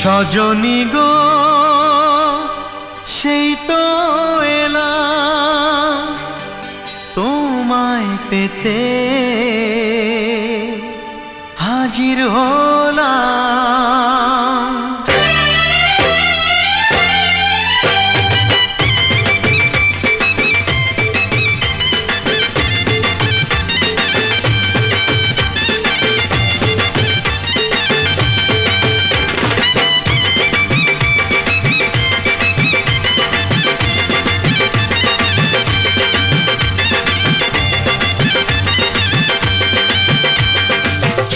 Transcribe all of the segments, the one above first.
সজনী গো সেই তো এলাম তোমায় পেতে হাজির হলাম।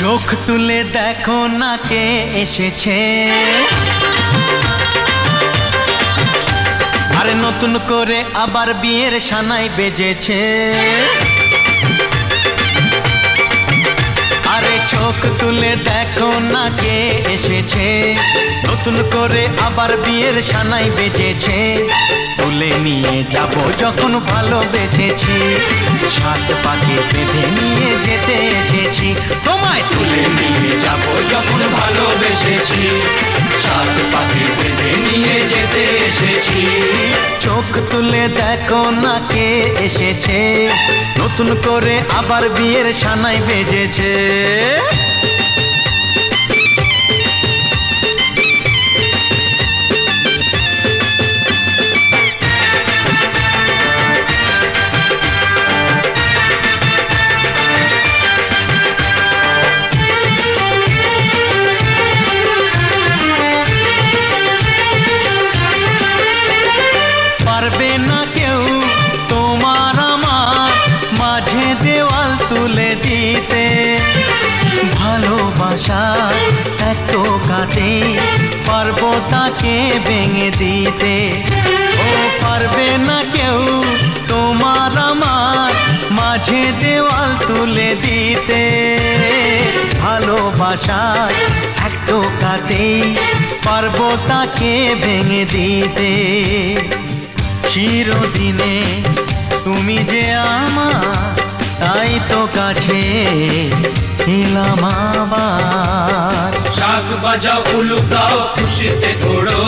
চোখ তুলে দেখো না কে এসেছে, আরে নতুন করে আবার বিয়ের সানাই বেজেছে। আরে চোখ তুলে দেখো না কে এসেছে, নতুন করে আবার বিয়ের সানাই বেজেছে। তুলে নিয়ে যাব যখন ভালোবেসেছি, সাত পাকে বেঁধে নিয়ে যেতে এসেছি। তোমায় তুলে নিয়ে যাব যখন ভালোবেসেছি, সাত পাকে বেঁধে নিয়ে যেতে এসেছি। চোখ তুলে দেখো না কে এসেছে, নতুন করে আবার বিয়ের সানাই বেজেছে। পারবে না কেউ তোমার আমার মাঝে দেওয়াল তুলে দিতে, ভালোবাসা এত কাটে পারবো তাকে ভেঙে দিতে। ও পারবে না কেউ তোমার আমার মাঝে দেওয়াল তুলে দিতে, ভালোবাসা এত কাটে পারবো তাকে ভেঙে দিতে। চিরদিনে তুমি যে আমার, তাই তো কাছে এলাম আবার। শাক বাজাও উলু দাও খুশিতে ঘোড়ো,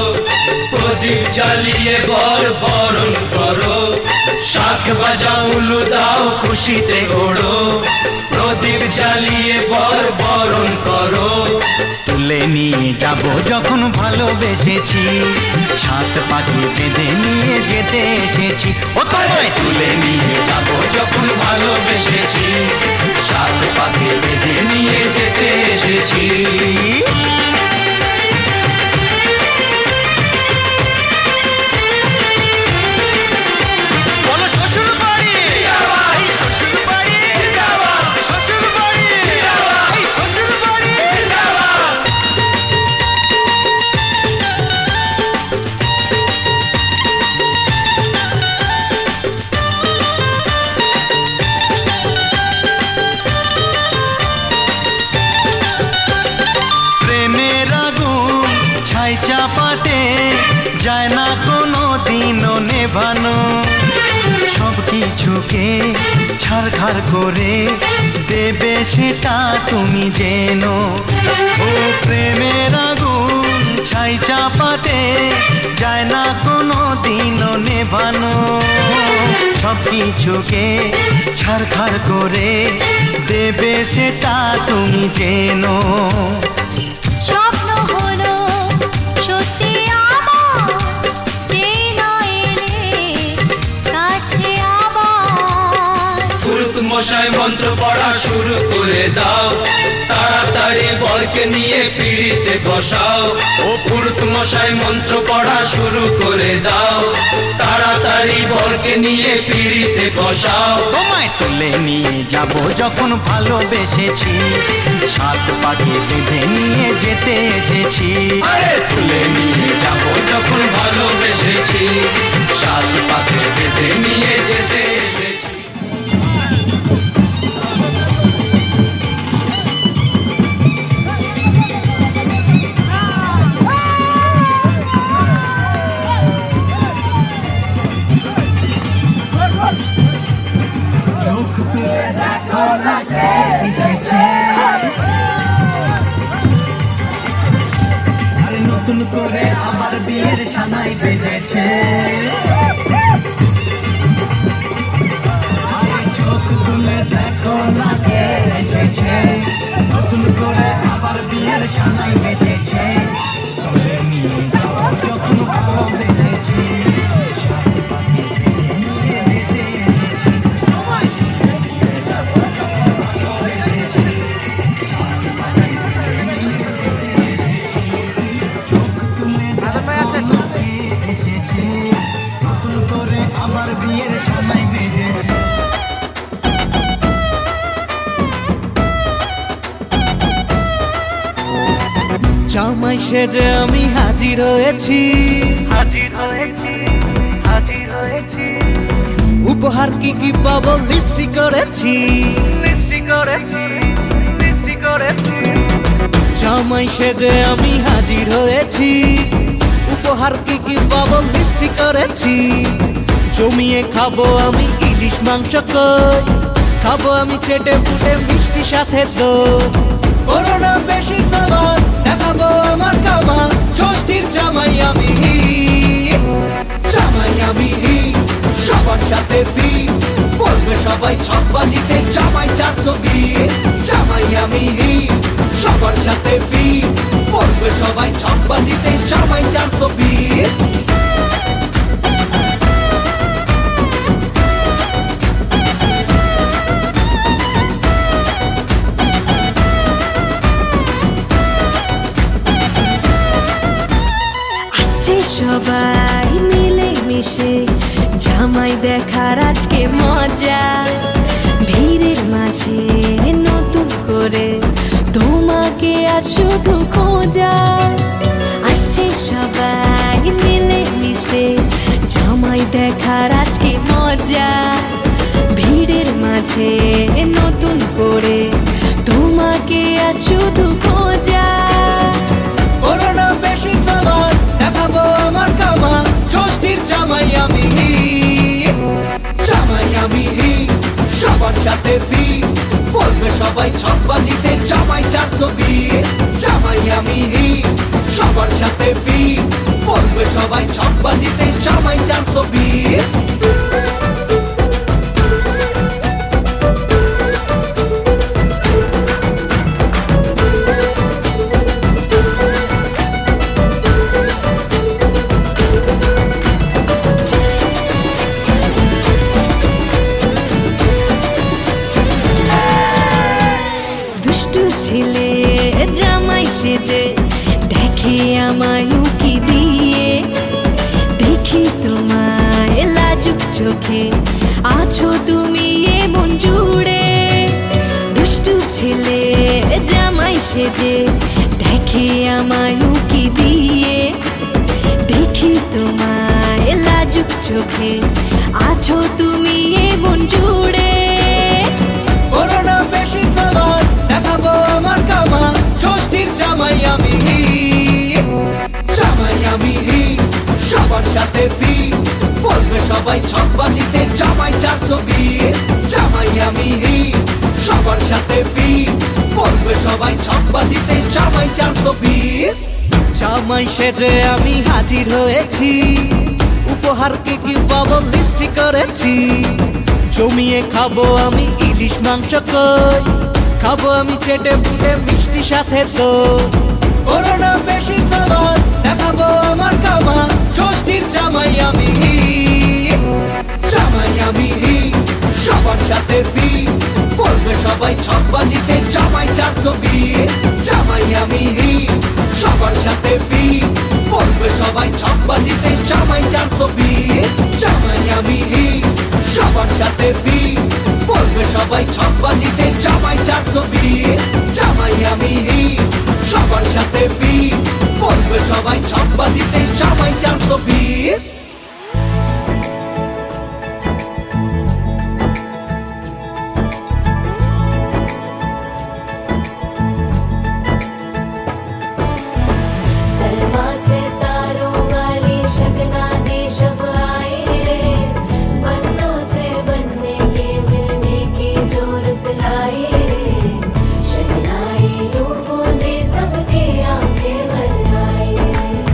প্রদীপ জ্বালিয়ে বর বরণ করো। শাক বাজাও উলু দাও খুশিতে ঘোড়ো, প্রদীপ জ্বালিয়ে বর বরণ করো। তুলে নিয়ে যাব যখন ভালোবেসেছি, সাত পাখি বেঁধে নিয়ে যেতে এসেছি। ও তোমায় তুলে নিয়ে যাব যখন ভালোবেসেছি, সাত পাখি বেঁধে নিয়ে যেতে এসেছি। চাপাতে যায় না কোনো দিনও নেভানো, সব কিছুকে ছাড়খাড় করে দেবে সেটা তুমি জেনো। ও প্রেমের আগুন ছাই চাপাতে যায় না কোনো দিনও নেভানো, সব কিছুকে ছাড়খাড় করে দেবে সেটা তুমি জেনো। মশাই মন্ত্র পড়া শুরু করে দাও, তাড়াতাড়ি বরকে নিয়ে পিড়িতে বসাও। ও পুরুত মশাই মন্ত্র পড়া শুরু করে দাও, তাড়াতাড়ি বরকে নিয়ে পিড়িতে বসাও। তোমায় তুলে নিয়ে যাব যখন ভালোবেসেছি, সাত পাখি বেঁধে নিয়ে যেতে এসেছি। আরে তুলে নিয়ে যাব যখন ভালোবেসেছি, সাত পাখি বেঁধে নিয়ে যেতে এসেছি। নতুন করে আবার বিয়ের সানাই বেজেছে। চোখ তুলে দেখো না কে এসেছে, নতুন করে আবার বিয়ের সানাই বেজেছে। তুলে নিয়ে যাও যখন ভালো বেজেছে, নতুন করে আবার বিয়ের সানাই বেজেছে। জামাই সেজে আমি হাজির হয়েছি, উপহার কি কি পাবো লিস্টি করেছি। জামাই সেজে আমি হাজির হয়েছি, উপহার কি কি পাবো লিস্টি করেছি। জমিয়ে খাবো আমি ইলিশ মাংস কই, খাবো আমি চেটে পুটে মিষ্টি সাথে দই। করোনা বেশি সামান দেখাবো আমার কামাল, ষষ্ঠীর জামাই আমি জামাই আমি সবার সাথে ফিট, বলবে সবাই ছকবাজিতে জামাই 420। জামাই আমি সবার সাথে ফিট, বলবে সবাই ছকবাজিতে জামাই 420। সবাই মিলে মিশে জামাই দেখার আজকে মজা, ভিড়ের মাঝে নতুন করে তোমাকে আজ শুধু খোঁজা। আসছে সবাই মিলে মিশে জামাই দেখার আজকে মজা, ভিড়ের মাঝে নতুন করে তোমাকে আজ শুধু খোঁজা। করোনা বেশি সামান দেখাবো আমার কামাল, ষষ্ঠীর জামাই আমি জামাই আমি সবার সাথে ফিট, বলবে সবাই ছকবাজিতে জামাই 420। জামাই আমি সবার সাথে ফিট, বলবে সবাই ছকবাজিতে জামাই 420। ছেলে জামাই সেজে দেখে আমায় উকি দিয়ে, দেখি তোমায় লাজুক চোখে আছো তুমি এমন জুড়ে। দুষ্টু ছেলে জামাই সেজে দেখে আমায় উকি দিয়ে, দেখি তোমায় লাজুক চোখে আছো তুমি এমন জুড়ে। করোনা বেশি সামান দেখাবো আমার কামাল, ষষ্ঠীর জামাই আমি জামাই আমি সবার সাথে ফিট, বলবে সবাই ছকবাজিতে জামাই 420। জামাই আমি সবার সাথে ফিট, বলবে সবাই ছকবাজিতে জামাই 420। জামাই সেজে আমি হাজির হয়েছি, উপহার কি কি পাবো লিস্টি করেছি। জমিয়ে খাবো আমি ইলিশ মাংস কই, খাবো আমি চেটে পুটে মিষ্টি সাথে দই। করোনা বেশি সামান দেখাবো আমার কামাল, ষষ্ঠীর জামাই আমি জামাই আমি সবার সাথে ফিট, বলবে সবাই ছকবাজিতে জামাই 420। জামাই আমি সবার সাথে ফিট, বলবে সবাই ছকবাজিতে জামাই 420। জামাই আমি সবার সাথে ফিট, বলবে সবাই ছকবাজিতে জামাই 420। জামাই আমি সবার সাথে ফিট, বলবে সবাই ছকবাজিতে জামাই 420। सलमा से तारों वाली शगना दे शब आए रे, पन्नों से बनने के मिलने की जोरत लाए रे। शहनाई यूं गूंजे सबके आंखें भर आए रे।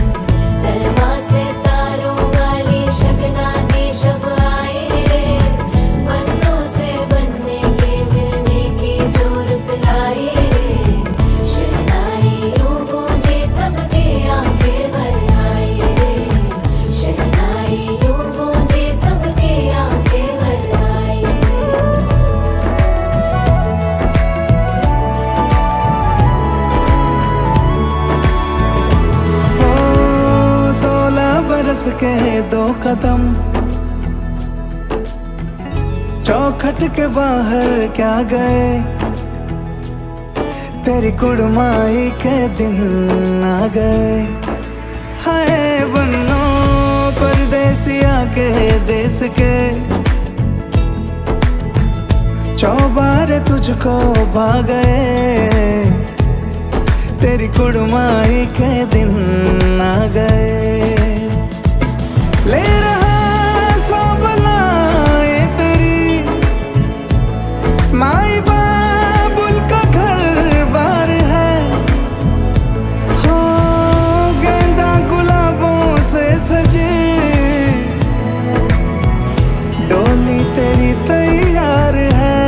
के 2 कदम, चौखट के बाहर क्या गए, तेरी कुड़माई के दिन आ गए। हाय बन्नो परदेसिया के देश के, चौबारे तुझको भा गए, तेरी कुड़माई के दिन आ गए। ले रहा सब लाए तेरी माई बाबुल का घर बार है, हो गेंदा गुलाबों से सजे, डोली तेरी तैयार है।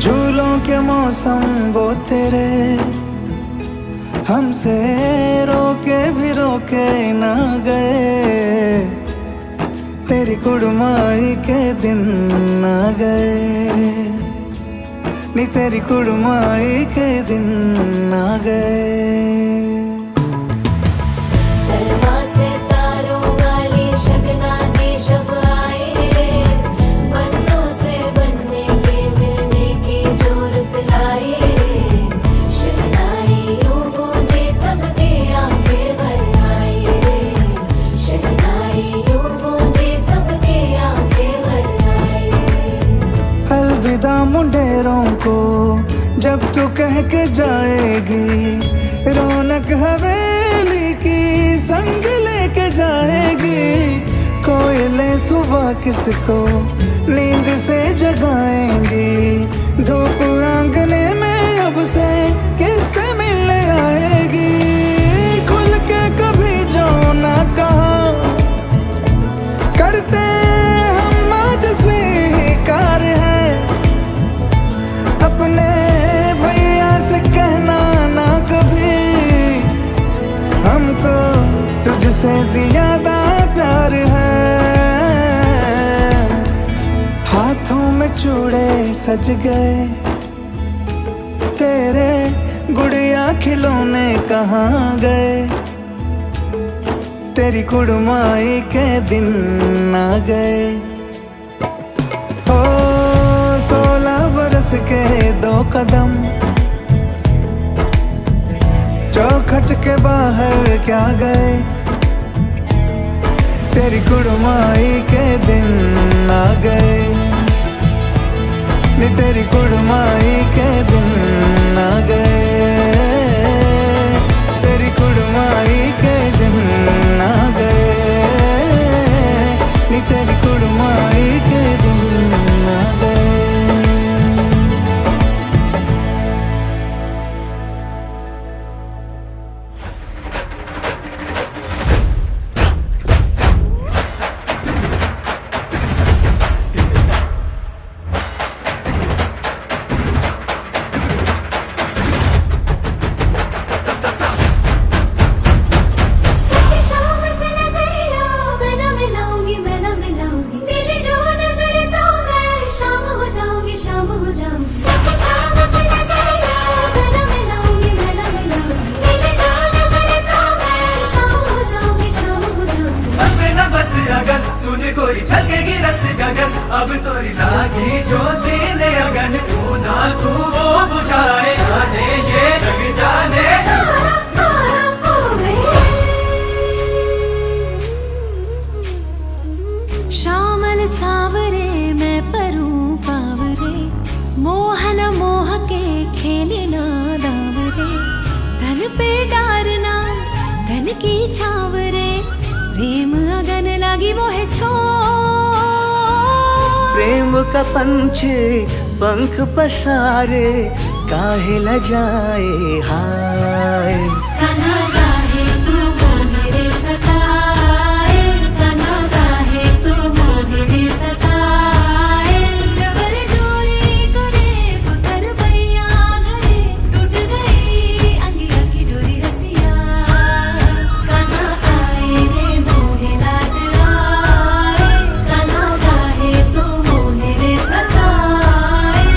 झूलों के मौसम वो तेरे, हमसे रोके भी रोके ना गए, तेरी कुड़माई के दिन आ गए, नी तेरी कुड़माई के दिन आ गए। सलमा से तारों वाली शगना देश अब आए रे, बन्नों से बनने के मिलने की जोरत लाए रे, शहनाइयों गूंजे सबके आंखें भर आए रे, शहनाइयों गूंजे सबके आंखें भर आए रे। अलविदा मुंडेरों को जब तू कह के जाएगी, रौनक हवेली की संग लेके जाएगी। कोयले सुबह किसको नींद से जगाएंगी, धूप आंगने में अब से किससे मिलने आएगी। खुल के कभी जो ना कहा करते हम आज स्वीकार है, अपने भैया से कहना ना कभी, हमको तुझसे ज्यादा प्यार है। हाथों में चूड़े सज गए, तेरे गुड़िया खिलौने कहाँ गए, तेरी कुड़माई के दिन आ गए। ओ 16 बरस के 2 कदम, चौखट के बाहर क्या गए, तेरी कुड़माई के दिन आ गए, नी तेरी कुड़माई के दिन आ गए, तेरी कुड़माई के दिन आ गए, नी तेरी कुड़माई के दिन आ गए। शाम से नजरिया मैं न मिलाऊंगी, मैं न मिलाऊंगी, मिली जो नजर तो मैं शाम हो जाऊंगी, शाम हो जाऊंगी। शाम से नजरिया मैं न मिलाऊंगी, मैं न मिलाऊंगी, मिली जो नजर तो मैं शाम हो जाऊंगी, शाम हो जाऊंगी। बस में न बस अगर सुन कोई छलकेगी रस गगन, अब तोरी लागी जो सीने अगन, तू ना तू वो बुझाए जाने ये जग जाने। श्यामल सावरे मैं परूं पावरे, मोहन मोह के खेलना दावरे, धन पे डारना धन की छावरे, प्रेम अगन लगी मोहे छो। प्रेम का पंछी पंख पसारे, काहे ल जाए हाय। कान्हा गाहे तू मोहे सताए, कान्हा गाहे तू मोहे सताए, जबर जोरी करे पुतर भैया धरे, टूट गई अंगिया की डोरी रसिया। कान्हा आए रे मोहे लाज आए, कान्हा गाहे तू मोहे सताए।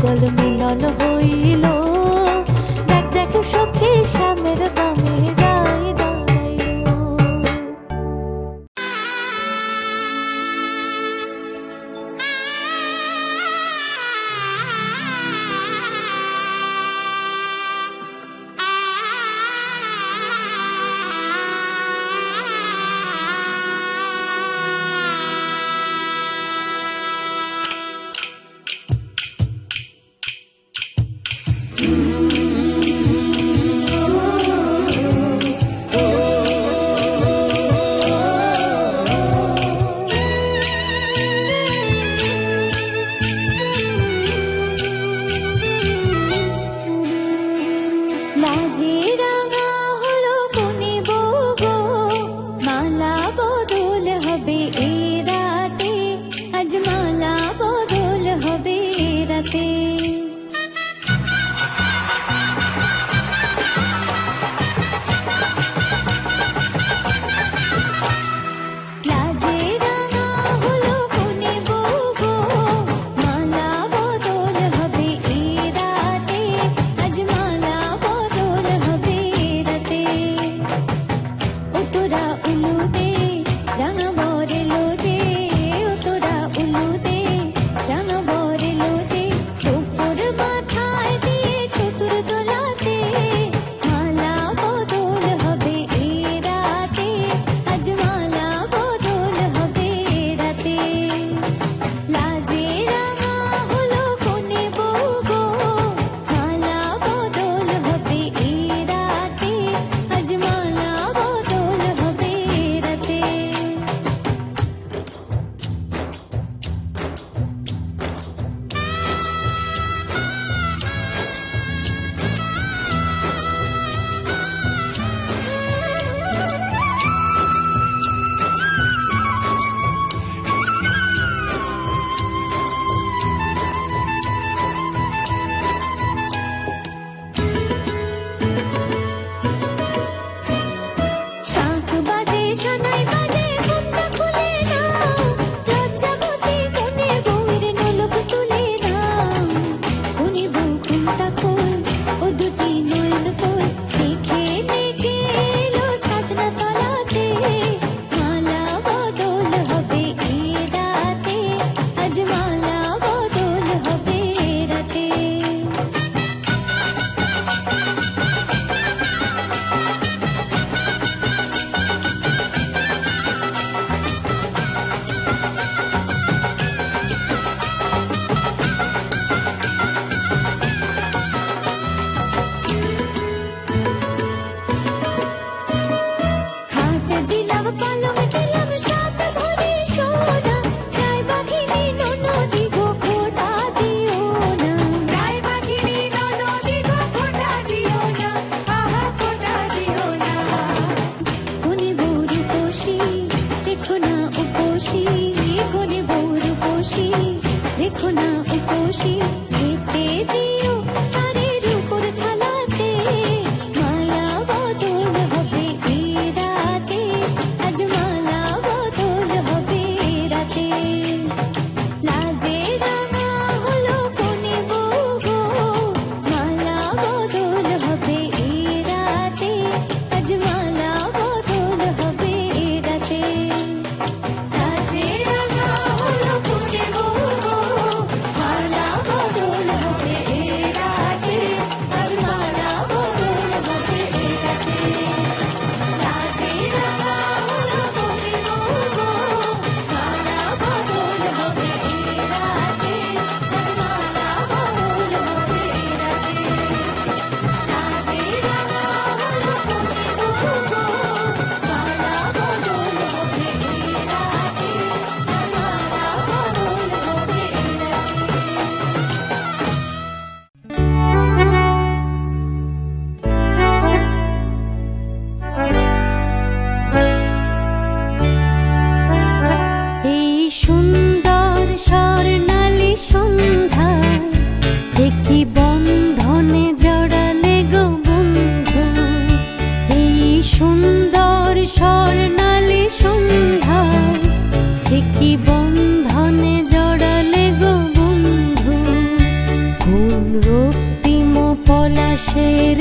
যুগল মিলন হইল, দেখ দেখ সখী শ্যামের বামে রাই দাঁড়াইল।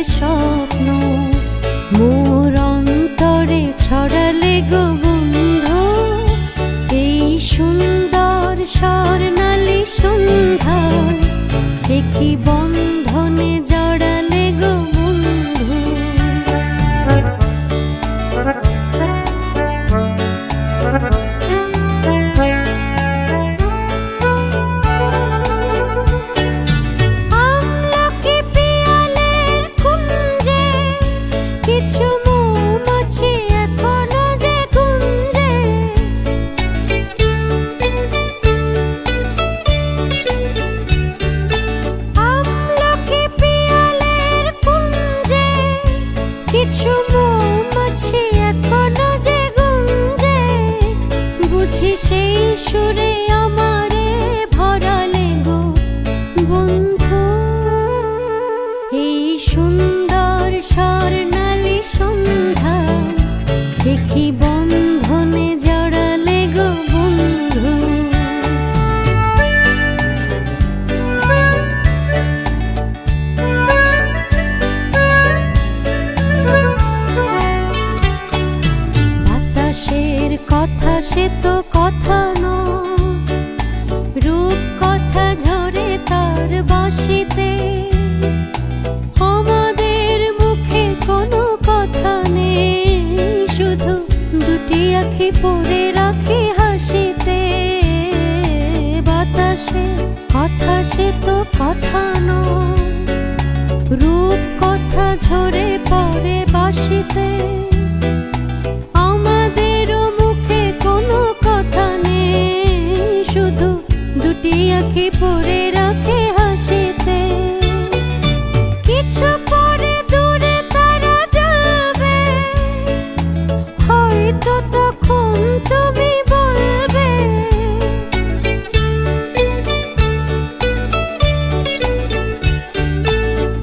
স্বপ্ন মোর অন্তরে ছড়ালে গো বন্ধু এই সুন্দর স্বর্ণালী সন্ধ্যায় একই বন্ধনে জড়ালে গো বন্ধু। আমলকি পিয়ালের কুঞ্জে কিছু মৌমাছি এখনো যে গুঞ্জে, আমলকি পিয়ালের কুঞ্জে কিছু মৌমাছি এখনো যে গুঞ্জে, বুঝি সেই সুরে আমারে ভরালে গো বন্ধু এই সুন্দর স্বর্ণালী সন্ধ্যা একই বন্ধনে জড়ালে গো বন্ধু। বাতাসের কথা সে তো কথা নয়, রূপ কথা ঝরে তার বাঁশিতে, আমাদের মুখে কোনো কথা নেই, শুধু দুটি আঁখি পড়ে রাখি হাসিতে। বাতাসের কথা সে তো কথা নয়, রূপ কথা ঝরে পড়ে বাঁশিতে, আমাদেরও মুখে কোনো কথা নেই, শুধু দুটি আঁখি পড়ে রাখে হাসিতে। কিছু পরে দূরে তারা জ্বলবে, হয়তো তখন তুমি বলবে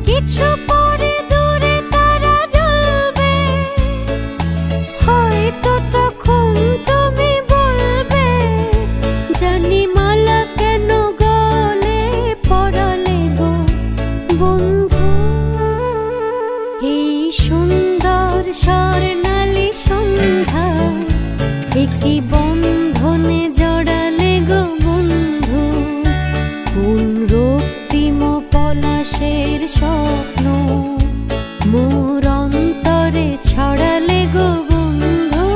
কিছু পরে দূরে তারা জ্বলবে, হয়তো তখন তুমি বলবে জানি মালা কেন গলে পড়ালে গো বন্ধু এই সুন্দর স্বর্ণালী সন্ধ্যা একই বন্ধনে জড়ালে গো বন্ধু। কোন রক্তিম পলাশের স্বপ্ন মোর অন্তরে ছড়ালে গো বন্ধু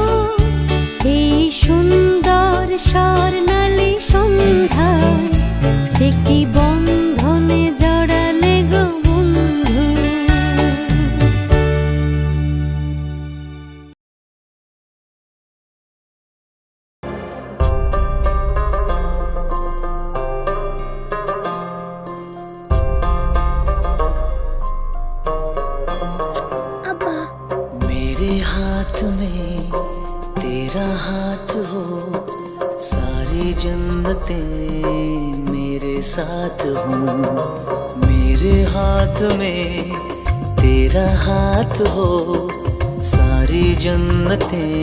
এই সুন্দর স্বর্ণালী সন্ধ্যা একই বন্ধনে জড়ালে গো বন্ধু। मेरे हाथ में तेरा हाथ हो, सारी जन्नतें मेरे साथ हो। मेरे हाथ में तेरा हाथ हो, सारी जन्नतें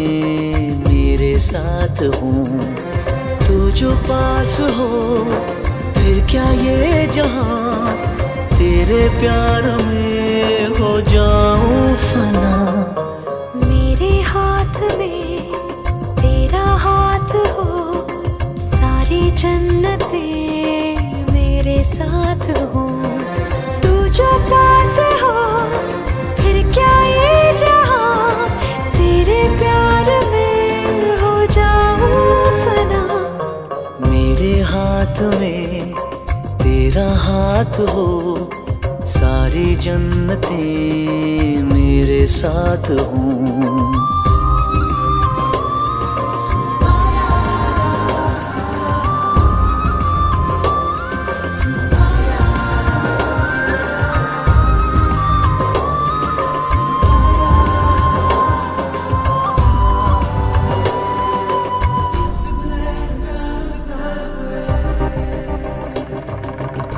मेरे साथ हो। तू जो पास हो फिर क्या ये जहां, तेरे प्यार में हो जाऊं फना। मेरे हाथ में तेरा हाथ हो, सारी जन्नतें मेरे साथ हो। तू जो पास हो फिर क्या ये जहां, तेरे प्यार में हो जाऊं फना। मेरे हाथ में तेरा हाथ हो, सारी जन्नतें मेरे साथ हों।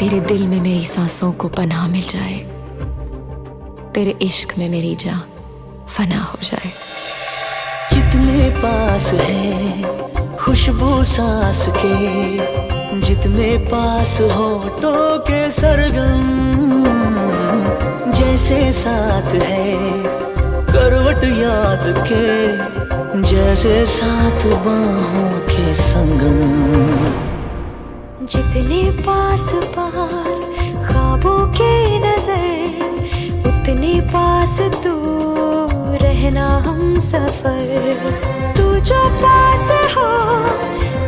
तेरे दिल में मेरी सांसों को पनाह मिल जाए, तेरे इश्क में मेरी जान फना हो जाए। जितने पास है खुशबू सांस के, जितने पास होठों के सरगम, जैसे साथ है करवट याद के, जैसे साथ बाहों के संगम। जितने पास पास ख्वाबों के नजर, उतने पास तू रहना हम सफर। तू जो पास हो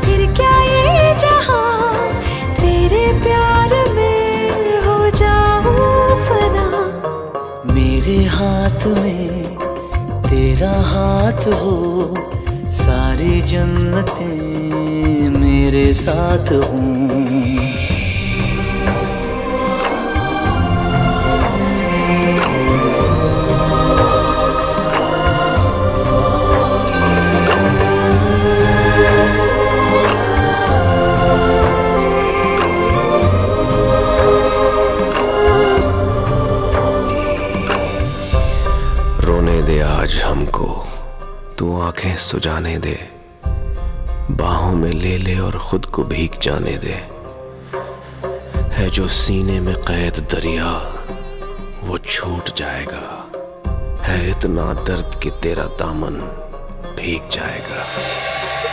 फिर क्या ये जहां, तेरे प्यार में हो जाऊं फना। मेरे हाथ में तेरा हाथ हो, सारी जन्नतें मेरे साथ हों। रोने दे आज हमको, तू आंखें सुजाने दे, बाहों में ले ले और खुद को भीग जाने दे। है जो सीने में कैद दरिया वो छूट जाएगा, है इतना दर्द कि तेरा दामन भीग जाएगा।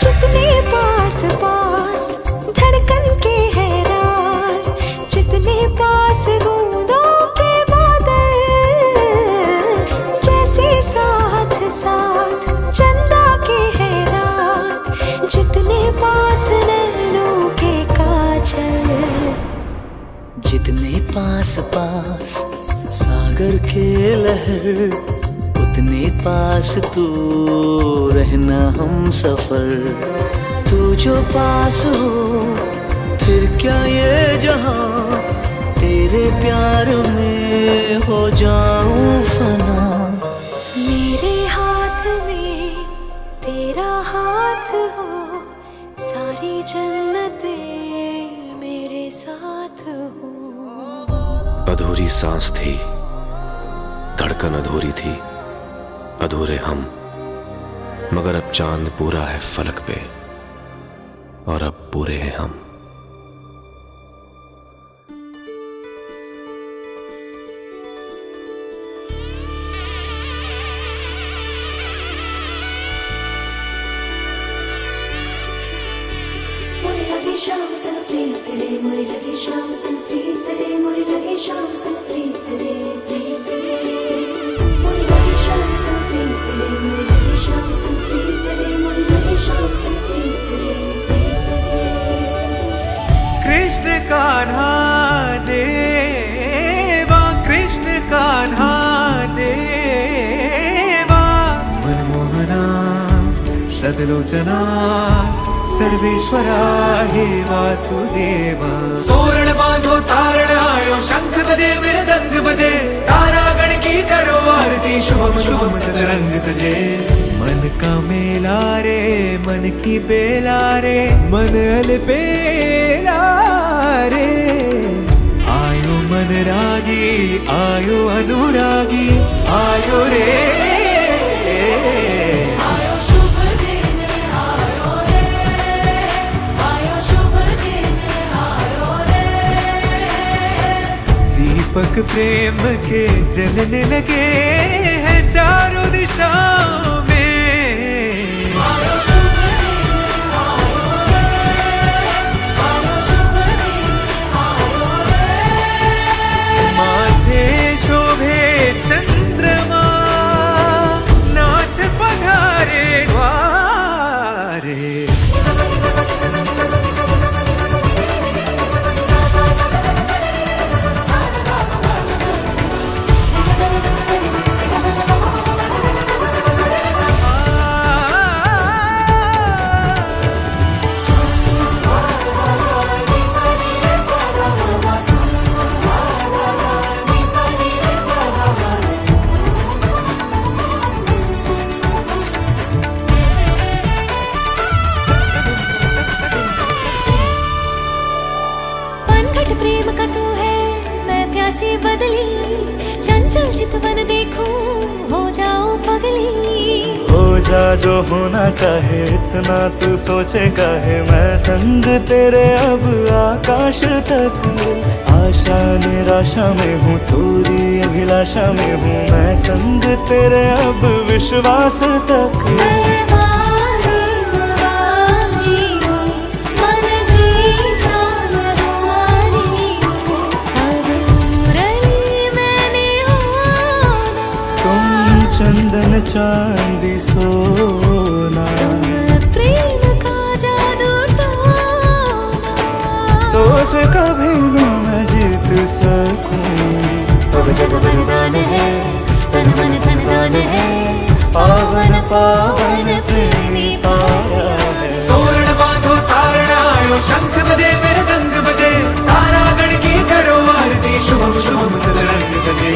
जितने पास पास धड़कन के है राज, जितने पास बूंदों के बादल, जैसे साथ साथ चंदा के है रात, जितने पास नैनों के काजल। जितने पास पास सागर के लहर, उतने पास तू रहना हम सफर। तू जो पास हो फिर क्या ये जहां, तेरे प्यार में हो जाऊं फना। मेरे हाथ में तेरा हाथ हो, सारी जन्नतें मेरे साथ हो। अधूरी सांस थी, धड़कन अधूरी थी, अधूरे हम, मगर अब चांद पूरा है फलक पे और अब पूरे हैं हम। मोरे लगे शाम सन प्रीत रे, मोरे लगे शाम सन प्रीत रे, मोरे लगे शाम सन प्रीत रे, प्रीत रे। मोरे लगे शाम सन प्रीत रे, मोरे लगे शाम सन प्रीत रे, मोरे लगे शाम सन प्रीत रे, प्रीत रे। कृष्ण कान्हा देवा, कृष्ण कान्हा देवा, मनमोहना सदलोचना सर्वेश्वरा हे वासुदेवा। तोरण बांधो तारण आयो, शंख बजे मेरे दंग बजे, तारागण की करो आरती, शुभम शुभम सतरंग सजे। मन का मेला रे, मन की बेला रे, मन अलबेला रे। आयो मन रागी, आयो अनुरागी, आयो रे। दीपक प्रेम के जलने लगे हैं चारों दिशाओं में। आयो शुभ दिन आयो रे, आयो शुभ दिन आयो रे। माथे शोभे चंद्रमा, नाथ पधारे द्वारे। प्रेम का तू है, मैं प्यासी बदली, चंचल चितवन देखूं हो जाऊं पगली। हो जा जो होना चाहे इतना तू सोचे काहे मैं संग तेरे अब आकाश तक आशा निराशा में हूँ तूरी अभिलाषा में हूँ मैं संग तेरे अब विश्वास तक चंदन चांदी सोना प्रेम का जादू टोना तो से कभी न मैं जीत सकूं अब जग वरदान है तन मन धन दान है पावन पावन प्रेमी पाया है तोरण बांधो तारण आयो शंख बजे मेरे दंग बजे तारागण की करो आरती शुभम शुभम सदरंग सजे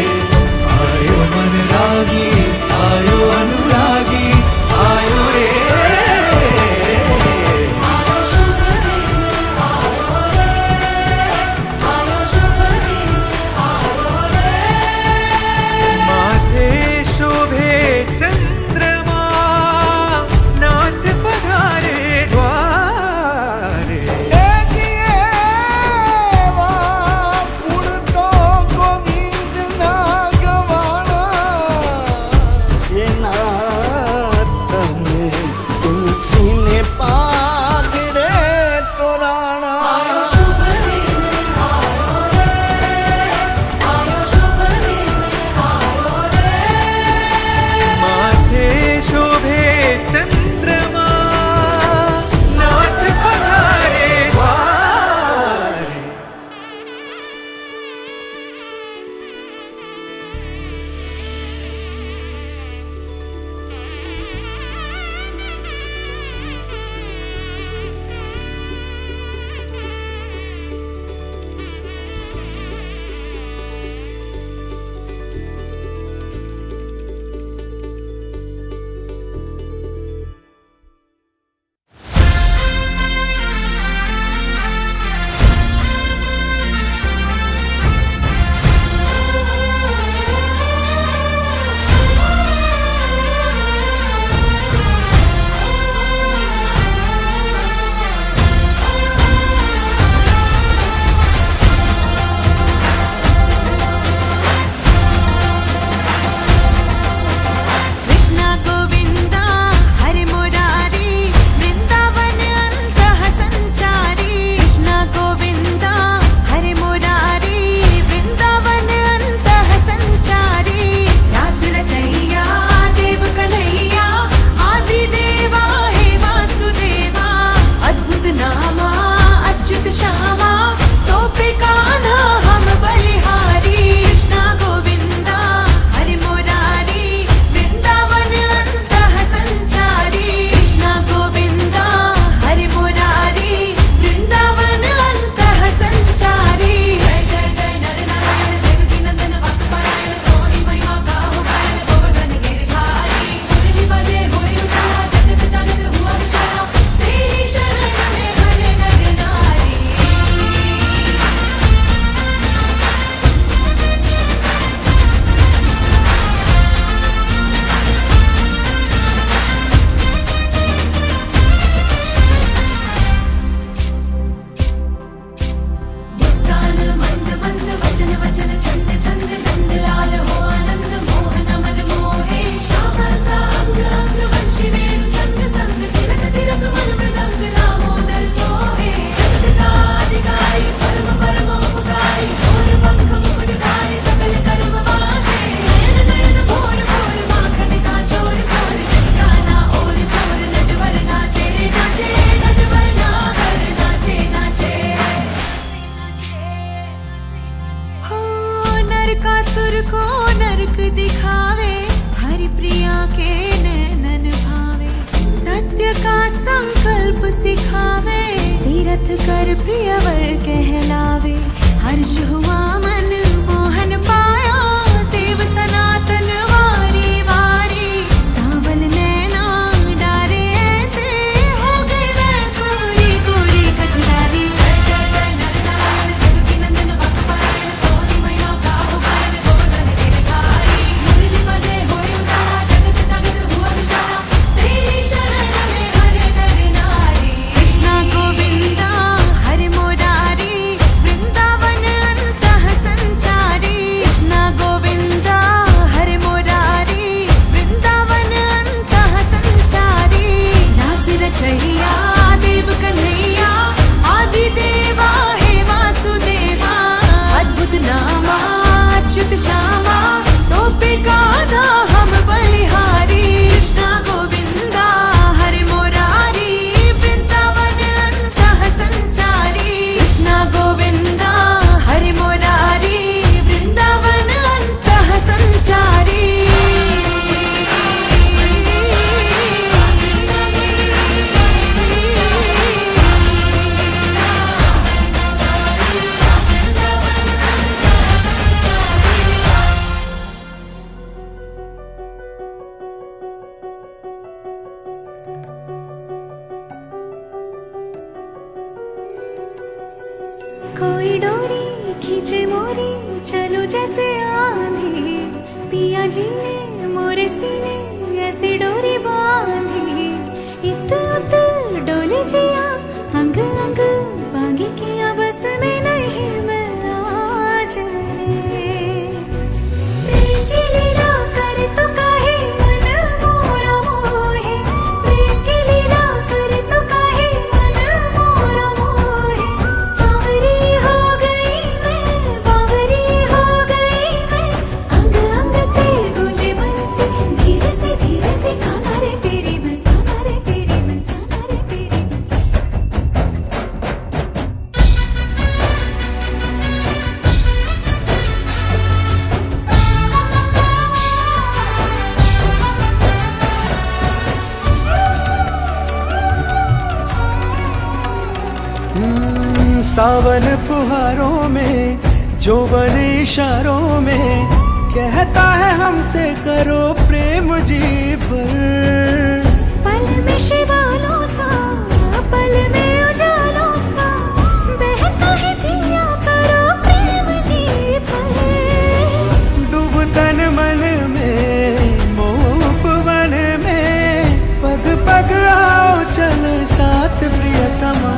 आयो मन रागी आयो अनुरागी आयो रे आयो शुभ दिन आयो रे आयो शुभ दिन आयो रे माथे शोभे चंद्रमा नाथ पधारे द्वारे आयो शुभ दिन आयो रे आयो शुभ दिन आयो रे माथे शोभे चंद्रमा नाथ पधारे द्वारे कृष्णा गोविंदा हरे मुरारी वृंदावन अंतः संचारी कृष्णा गोविंदा हरे मुरारी वृंदावन अंतः संचारी रास रचैया देव कन्हैया आदि देवा हे वासुदेवा अद्भुत नामा अच्युत श्यामा तोपे कान्हा हम बलिहारी कृष्णा गोविंदा हरे मुरारी वृंदावन अंतः संचारी कृष्णा गोविंदा हरे मुरारी वृंदावन अंतः संचारी जय जय जय नर नारायण देवकी नंदन भक्तपरायण तोरी महिमा गाओ गायन गोवर्धन गिरधारी मुरली बजे होय उजाला जगत जगत हुआ विशाला तेरी शरण में हरे नर नारी मुस्कान मंद मंद वचन वचन छंद छंद नंद लाल हो आनंद मोहन मन मोहे श्याम सा अंग अंग वंशी वेणु संग संग तिलक तिलक मन मृदंग दामोदर सोहे जगत का अधिकारी परम परम उपकारी भोर पंख मुकुटधारी सकल कर्म बांधे नयन नयन भोर भोर माखन का चोर चोर जिसका ना और चोर नटवर नाचे नाचे नटवर नागर नाचे नाचे हो नरकासुर को नरक दिखावे हरि प्रिया के नैनन भावे सत्य का संकल्प सिखावे तीरथ कर प्रियवर कहलावे हर्ष हुआ मन मोहन पाया देव सनातन वारी वारी सांवल नैना डारे ऐसे हो गई वह कोरी कोरी कचरारी जय जय जय नर नारायण देवकी नंदन भक्तपरायण तोरी महिमा गाओ गायन गोवर्धन गिरधारी मुरली बजे होय उजाला जगत जगत हुआ विशाला जीने मोरे सीने ऐसी डोरी बांधी इत उत डोले जिया अंग अंग बागी किया बस में नहीं मैं आज रे प्रेम की लीला कर तो काहे मन मोरा मोहे प्रेम की लीला कर तो काहे मन मोरा मोहे सांवरी हो गई मैं बावरी हो गई मैं अंग अंग से गूंजे बंसी धीरे से खाना रे तेरी मैं खाना रे तेरी मैं खाना रे तेरी मैं सावन फुहारों में जोबन इशारों में कहता है हमसे करो प्रेम जी पर पल में शिवालों सा पल में उजालों सा बहता है जिया करो प्रेम जी पर डूब तन मन में मोह वन में पग पग आओ चल साथ प्रियतमा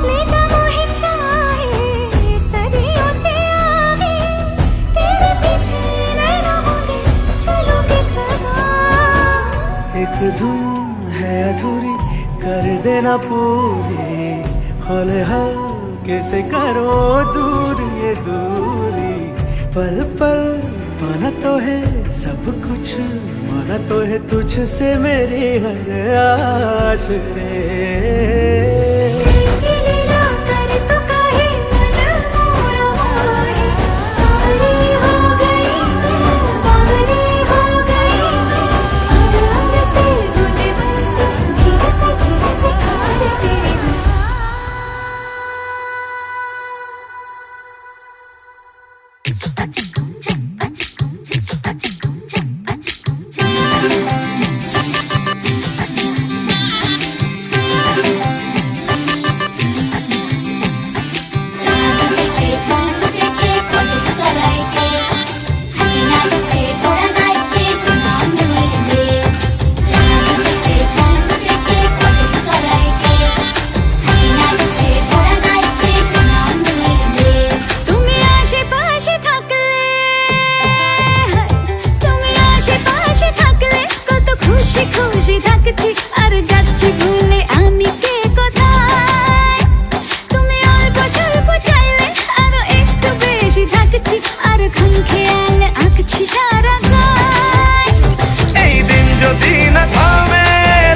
ले जा मोहे चाहे सदियों से आगे तेरे पीछे नहीं रहोगे चलोगे सदा एक धुन है अधूरी कर देना पूरी हौले हल्के से करो दूर ये दूरी पल पल पाना तो है सब कुछ माना तो है तुझसे मेरी हर आस रे की लीला कर तो काहे मन मोरा मोहे सांवरी हो गई मैं बावरी हो गई मैं अंग अंग से गूंजे बंसी धीरे से खा दे तेरी मैं তুমি আশেপাশে থাকলে তুমি আশেপাশে থাকলে কত খুশি খুশি থাকছি আর যাচ্ছি ভুলে আমি কে কোথায় তুমি অল্প স্বল্প চাইলে আরো একটু বেশি থাকছি আর খাম খেয়ালে আঁকছি সারা গায় এই দিন যদি না থামে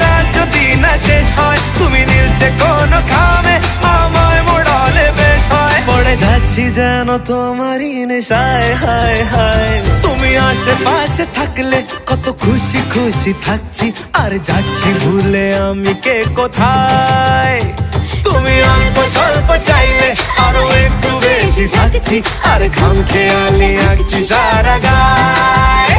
রাত যদি না শেষ হয় তুমি নীলছে কোন খামে আমায় মোড়ালে বেশ হয় পড়ে যাচ্ছি যেন তোমারই নেশায় হায় হায় তুমি আশেপাশে থাকলে কত খুশি খুশি থাকছি আর যাচ্ছি ভুলে আমি কে কোথায় তুমি অল্প স্বল্প চাইলে আরো একটু বেশি থাকছি আর খাম খেয়ালি আঁকছি সারা গায়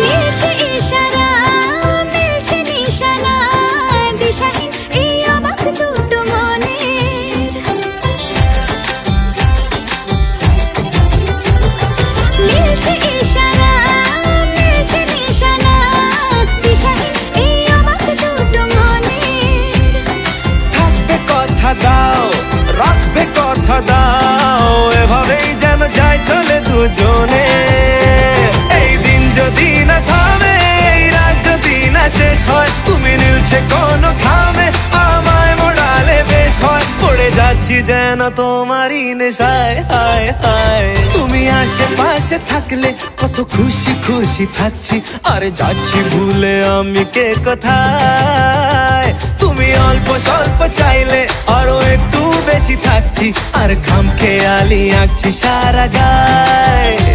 মিলছে ইশারা মিলছে নিশানা দিশাহীন এই অবাক দুটো মনের মিলছে ইশারা মিলছে নিশানা দিশাহীন এই অবাক দুটো মনের থাকবে কথা দাও রাখবে কথা দাও এভাবেই যেন যায় চলে দুজনে এই দিন যদি না থামে এই রাত যদি না শেষ হয় তুমি নীলছে কোন খামে আমায় মোড়ালে বেশ হয় পড়ে যাচ্ছি যেন তোমারই নেশায় হায় হায় তুমি আশেপাশে থাকলে কত খুশি খুশি থাকছি আর যাচ্ছি ভুলে আমি কে কোথায় তুমি অল্প স্বল্প চাইলে আরো একটু বেশি থাকছি করছি আর খাম খেয়ালি আঁকছি সারা গায়ে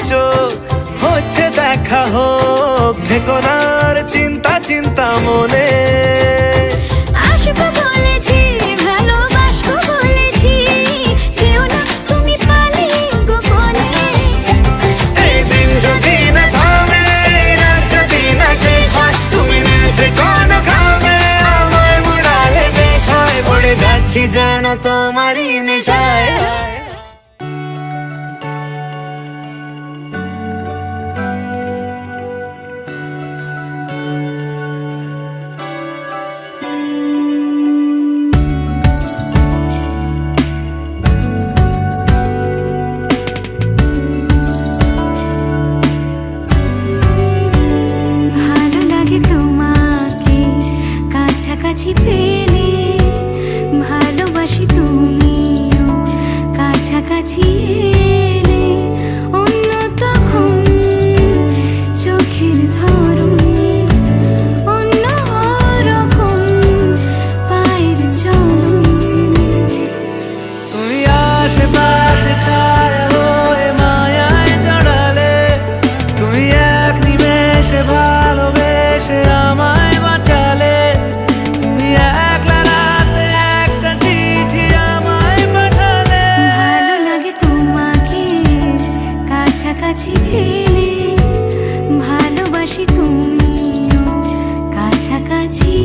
চোখ হচ্ছে দেখা হোক থেকোনার চিন্তা চিন্তা মনে আসবো বলেছি ভালোবাসবো বলেছি যেও না তুমি পালিয়ে গোপনে এই দিন যদি না থামে রাত যদি না শেষ হয় তুমি নিচে কোন খামে আমায় মুড়ালে বেশ হয় পড়ে যাচ্ছি যেন তোমারই নেশায় কাছাকাছি পেলে ভালোবাসি তুমিও কাছাকাছি এলে অন্য তখন চোখের ধরুন অন্য রকম পায়ের চলুন তুমি আশেপাশে ছায়া হয়ে মায়ায় জড়ালে তুমি এক নিমেষে ভালোবেসে আমায় বাঁচালে কাছাকাছি পেলে ভালোবাসি তুমিও কাছাকাছি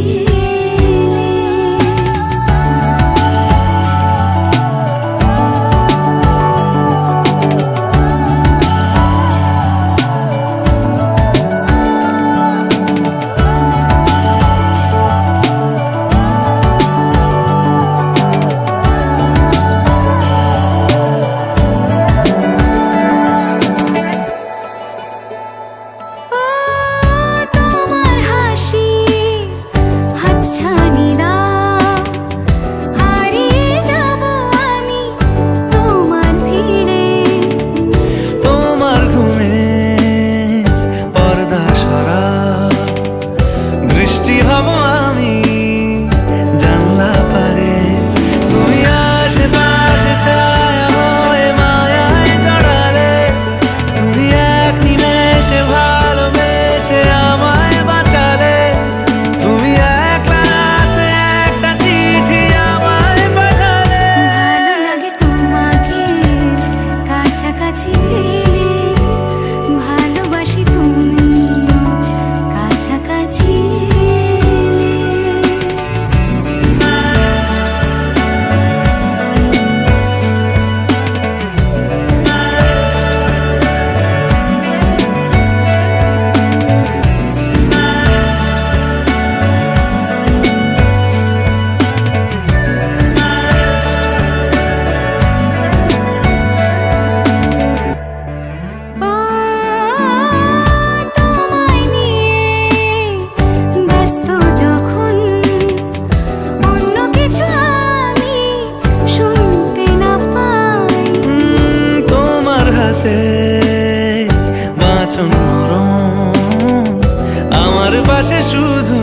আমার পাশে শুধু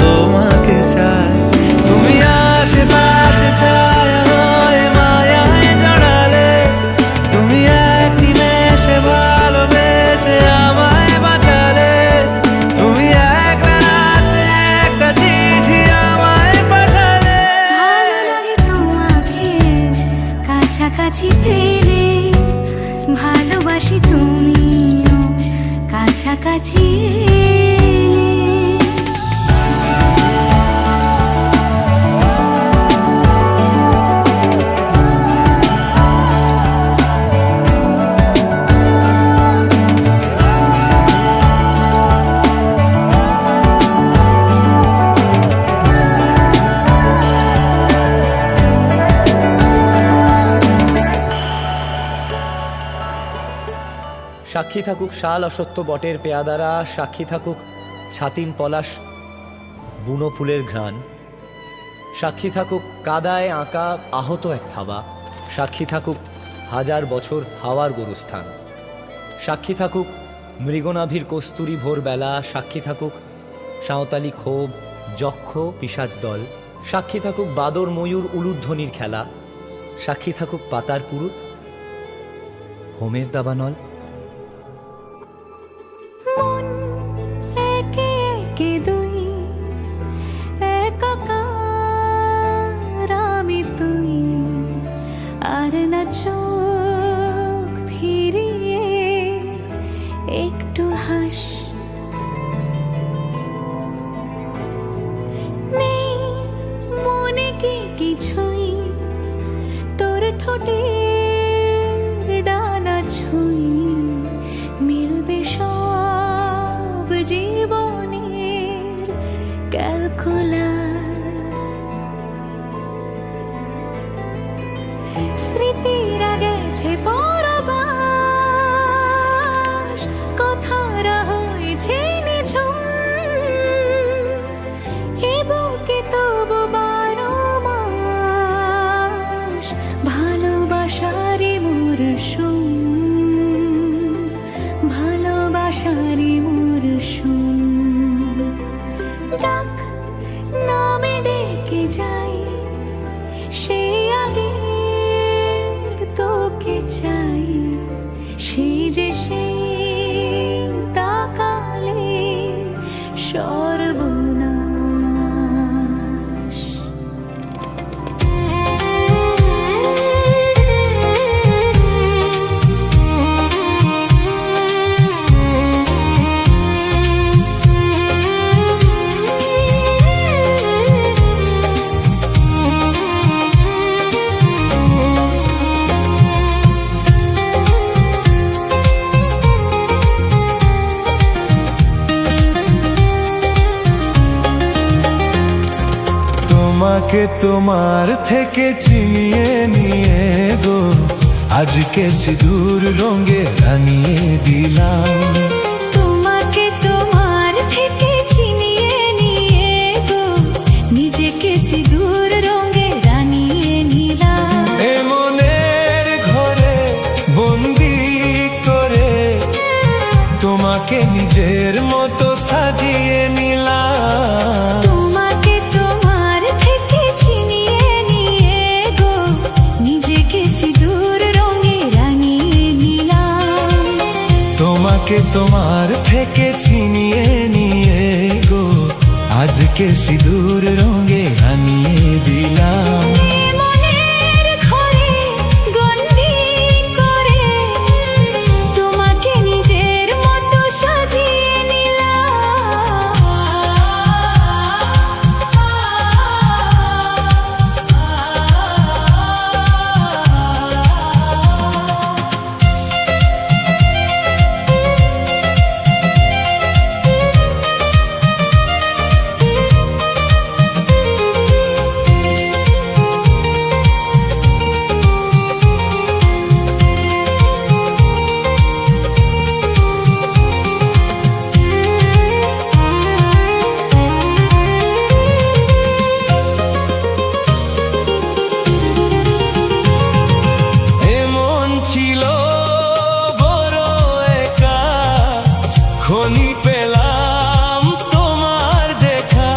তোমাকে চাই তুমি আশেপাশে ছায়া হয়ে মায়ায় জড়ালে তুমি এক নিমেষে ভালোবেসে আমায় বাঁচালে তুমি এক রাতে একটা চিঠি আমায় পাঠালে ভালো লাগে তোমাকে কাছাকাছি পেলে ভালোবাসি তুমিও কাছাকাছি সাক্ষী থাকুক শাল অসত্য বটের পেয়াদারা, সাক্ষী থাকুক ছাতিম পলাশ বুনো ফুলের ঘ্রাণ, সাক্ষী থাকুক কাদায় আঁকা আহত এক থাবা, সাক্ষী থাকুক হাজার বছর হাওয়ার গরুস্থান, সাক্ষী থাকুক মৃগনাভির কস্তুরী ভোরবেলা, সাক্ষী থাকুক সাঁওতালি ক্ষোভ যক্ষ পিশাচ দল, সাক্ষী থাকুক বাদর ময়ূর উলুধ্বনির খেলা, সাক্ষী থাকুক পাতার পুরুত হোমের দাবানল। মন একে একে দুই, একাকার আমি তুই, আর না চোখ ফিরিয়ে একটু হাস। নেই মনে কি কিছুই, তোর ঠোঁটের ডানা ছুঁই, মিলবে সব জীবনের ক্যালকুলাস। স্মৃতিরা গেছে পরবাস, কথারা হয়েছে নিঝুম, এ বুকে তবু 12 মাস ভালোবাসারই মরশুম, ভালোবাসারই মরশুম। ডাক নামে ডেকে যাই, সেই আগের তোকে চাই, সেই যে সেই তাকালে সর্বনাশ। তোমাকে তোমার থেকে চিনিয়ে নিয়ে গো, আজকে সিঁদুর রঙে রাঙিয়ে দিলাম। তোমাকে তোমার থেকে চিনিয়ে নিয়ে গো, নিজেকে সিঁদুর রঙে রাঙিয়ে নিলাম। এ মনের ঘরে বন্দি করে তোমাকে নিজের মতো সাজিয়ে নিলাম। তোমাকে তোমার থেকে চিনিয়ে নিয়ে গো, নিজেকে সিঁদুর রঙে রাঙিয়ে নিলাম। তোমাকে তোমার থেকে চিনিয়ে নিয়ে গো, আজকে সিঁদুর রঙে রাঙিয়ে দিলাম। এ মনের ঘরে বন্দি করে তোমাকে নিজের মতো সাজিয়ে নিলাম। এমন ছিল বড় একা, খনি পেলাম তোমার দেখা।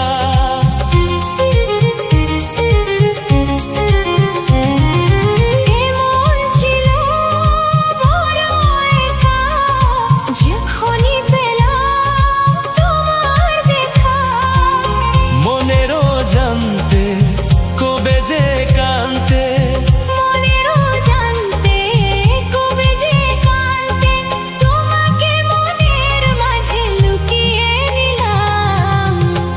এমন ছিল বড় একা, যখনই পেলাম তোমার দেখা। মনেরও জানতে কবে যে কান্তে, মনেরও জানতে কবে যে কাঁদতে, তোমাকে মনের মাঝে লুকিয়ে নিলাম।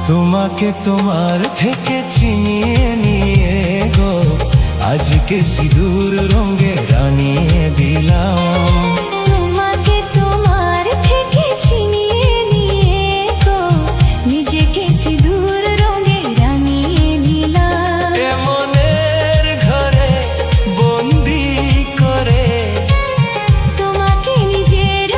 তোমাকে তোমার থেকে চিনিয়ে নিয়ে গো, আজকে সিঁদুর রঙে রাঙিয়ে দিলাম। তোমাকে তোমার থেকে চিনিয়ে নিয়ে গো, নিজেকে সিঁদুর রঙে রাঙিয়ে নিলাম। এ মনের ঘরে বন্দি করে তোমাকে নিজের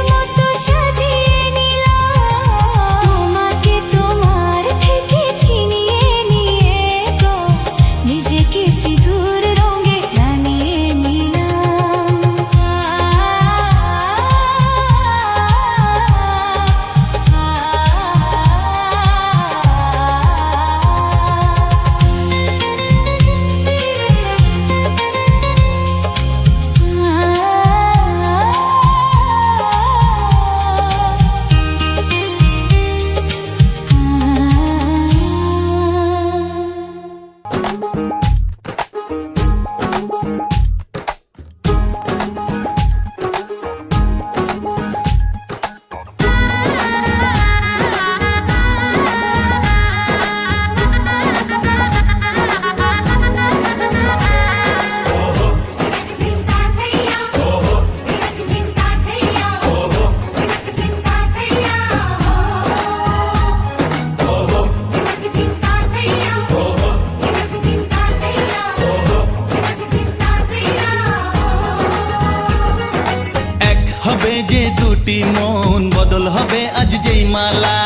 হবে যে দুটি মন বদল হবে আজ যেই মালা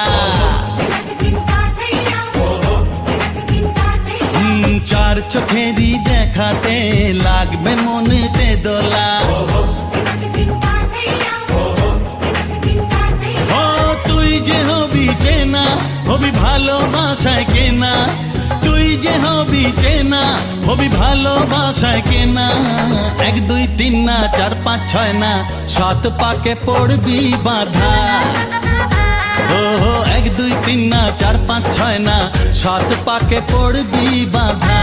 চার চোখেরই দেখাতে লাগবে মনেতে দোলা ও তুই যে হবি চেনা হবি ভালোবাসায় কেনা তুই যে হবি চেনা হবি ভালোবাসায় কেনা 1 2 3 না 4 5 6 না 7 পাকে পড়বি বাধা ও 1 2 3 না 4 5 6 না 7 পাকে পড়বি বাধা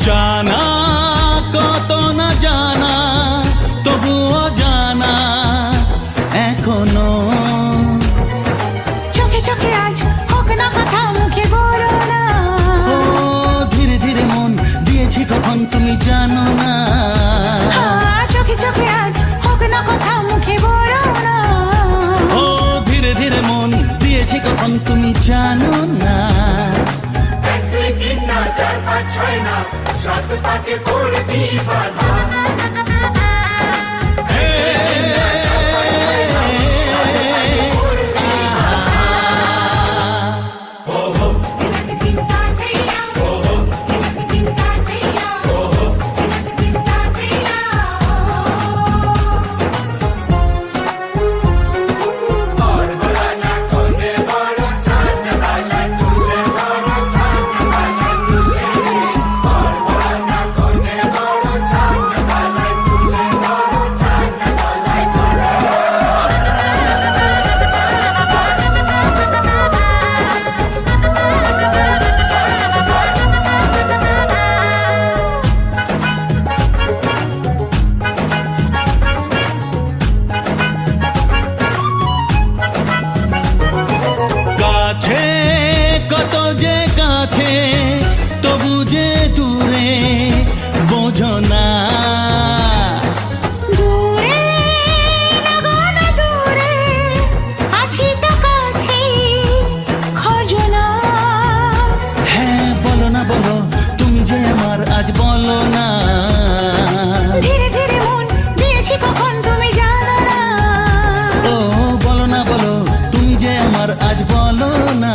জানা কত না জানা তবুও জানা এখনো চোখে চোখে আজ হোক না কথা মুখে বলো না ও ধীরে ধীরে মন দিয়েছি কখন তুমি জানো না চোখে চোখে আজ হোক না কথা মুখে বলো না ও ধীরে ধীরে মন দিয়েছি কখন তুমি জানো না 1 2 3 না 4 5 6 না 7 পাকে পড়বি বাধা কত যে কাছে তবু যে দূরে বোঝো না দূরে লাগো না দূরে আছি তো কাছে খোঁজো না হ্যাঁ বলো না বলো তুমি যে আমার আজ বলো না ধীরে ধীরে মন দিয়েছি কখন তুমি জানো না ও বলো না বলো তুমি যে আমার আজ বলো না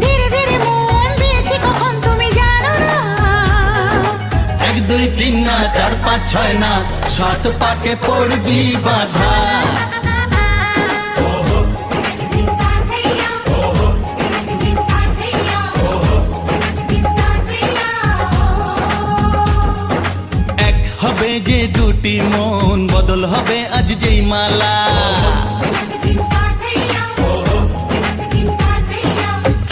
ধীরে ধীরে মন দিয়েছি কখন তুমি জানো না 1 2 3 না 4 5 6 না 7 পাকে পড়বি বাধা এক হবে যে দুটি মন বদল হবে আজ যেই মালা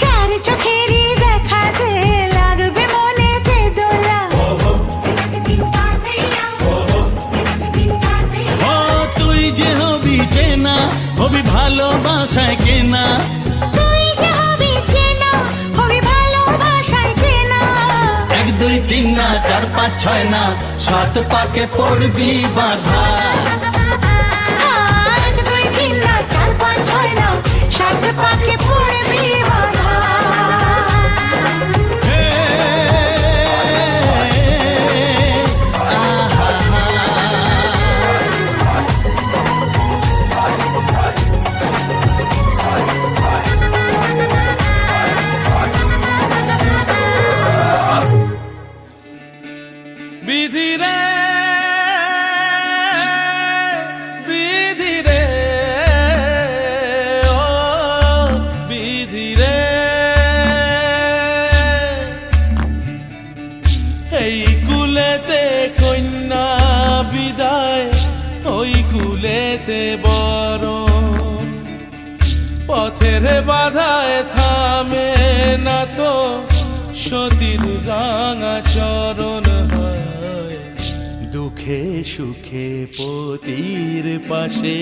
চার চোখেরই দেখাতে লাগবে মনেতে দোলা ও তুই যে হবি চেনা হবি ভালোবাসায় কেনা তুই যে হবি চেনা হবি ভালোবাসায় চেনা 1 2 3 না 4 5 6 না 7 পাকে পড়বি বাধা 1 2 3 না 4 5 6 না 7 পাকে পড়বি বাধা বিধি রে বিধি রে ও যেতে বরণ পথের বাধায় থামে না তো সতীর রাঙা চরণ হয় দুঃখে সুখে পতির পাশে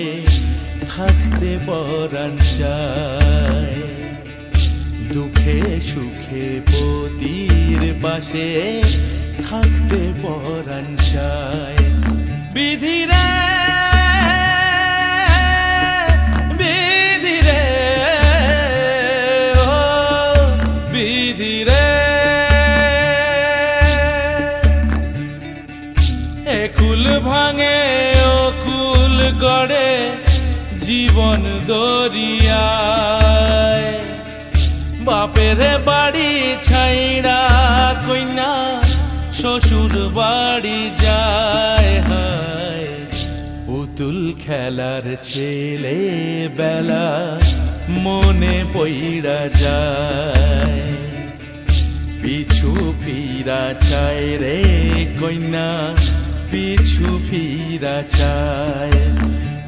থাকতে পরাণ চায় দুঃখে সুখে পতির পাশে থাকতে পরাণ চায় বিধিরে বিধিরে ও বিধিরে একুল ভাঙে ও কুল গড়ে জীবন দরিয়ায় বাপের বাড়ি ছাইড়া কইনা শ্বশুর বাড়ি যায় হায় পুতুল খেলার ছেলে বেলা মনে পইড়া যায় পিছু ফিরা চায় রে কইনা পিছু ফিরা চায়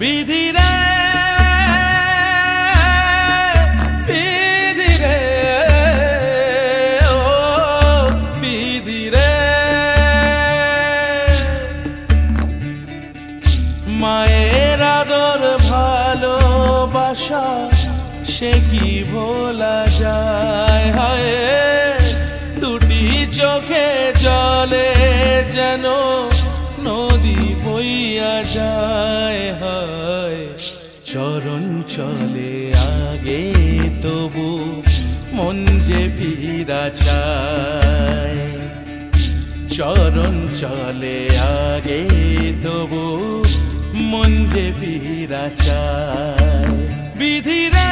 বিধিরে বিধিরে ও বিধিরে মায়ের আদর ভালোবাসা সে কি ভোলা যায় হায় দুটি চোখে জলে যেন নদী বইয়া যায় হায় চরণ চলে আগে তবু মন যে ফিরা চায় চরণ চলে আগে তবু মন যে ফিরা চায় বিধিরে